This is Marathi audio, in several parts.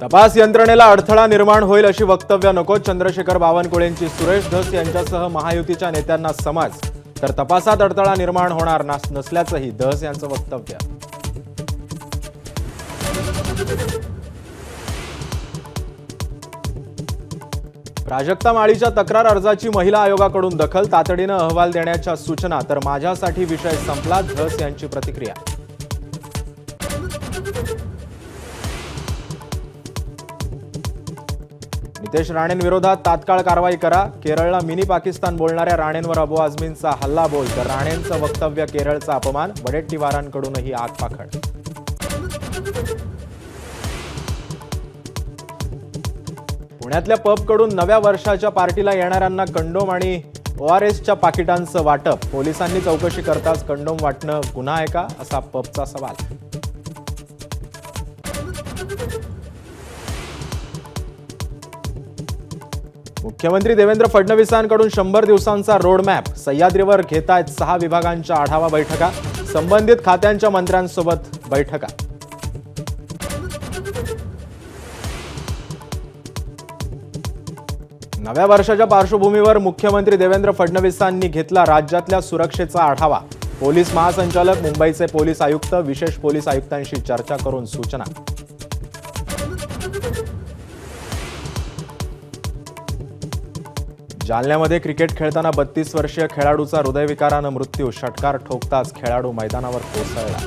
तपास यंत्रणेला अडथळा निर्माण होईल अशी वक्तव्य नको. चंद्रशेखर बावनकुळेंची सुरेश धस यांच्यासह महायुतीच्या नेत्यांना समज, तर तपासात अडथळा निर्माण होणार नसल्याचंही धस यांचं वक्तव्य. प्राजक्ता माळीच्या तक्रार अर्जाची महिला आयोगाकडून दखल, तातडीनं अहवाल देण्याच्या सूचना, तर माझ्यासाठी विषय संपला, धस यांची प्रतिक्रिया. नितेश राणेंविरोधात तात्काळ कारवाई करा. केरळला मिनी पाकिस्तान बोलणाऱ्या राणेंवर अबू आझमींचा हल्ला बोल, तर राणेंचं वक्तव्य केरळचा अपमान, वडेट्टीवारांकडूनही आगपाखड. पुण्यातल्या पबकडून नव्या वर्षाच्या पार्टीला येणाऱ्यांना कंडोम आणि ORSच्या पाकिटांचं वाटप. पोलिसांनी चौकशी करताच कंडोम वाटणं गुन्हा आहे का, असा पबचा सवाल. मुख्यमंत्री देवेंद्र फडणवीसांकडून 100 दिवसांचा रोडमॅप. सह्याद्रीवर घेतायत 6 विभागांच्या आढावा बैठका, संबंधित खात्यांच्या मंत्र्यांसोबत बैठका. नव्या वर्षाच्या पार्श्वभूमीवर मुख्यमंत्री देवेंद्र फडणवीसांनी घेतला राज्यातल्या सुरक्षेचा आढावा. पोलीस महासंचालक, मुंबईचे पोलीस आयुक्त, विशेष पोलीस आयुक्तांशी चर्चा करून सूचना. जालन्यामध्ये क्रिकेट खेळताना 32 वर्षीय खेळाडूचा हृदयविकारानं मृत्यू. षटकार ठोकताच खेळाडू मैदानावर कोसळला.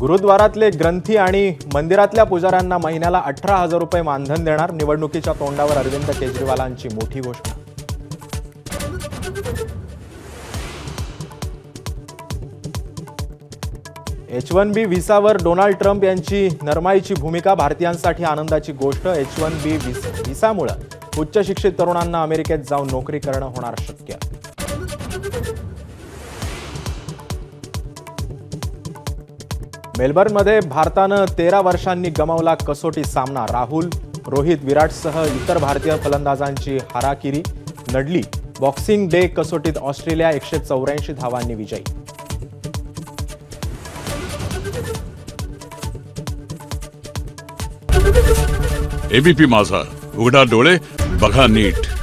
गुरुद्वारातले ग्रंथी आणि मंदिरातल्या पुजाऱ्यांना महिन्याला 18,000 रुपये मानधन देणार. निवडणुकीच्या तोंडावर अरविंद केजरीवालांची मोठी घोषणा. H1B व्हिसावर डोनाल्ड ट्रम्प यांची नरमाईची भूमिका. भारतीयांसाठी आनंदाची गोष्ट. H1B व्हिसामुळे उच्च शिक्षित तरुणांना अमेरिकेत जाऊन नोकरी करणं होणार शक्य. मेलबर्नमध्ये भारतानं 13 वर्षांनी गमावला कसोटी सामना. राहुल, रोहित, विराटसह इतर भारतीय फलंदाजांची हाराकिरी नडली. बॉक्सिंग डे कसोटीत ऑस्ट्रेलिया 184 धावांनी विजयी. ABP माझा, उघडा डोळे बघा नीट.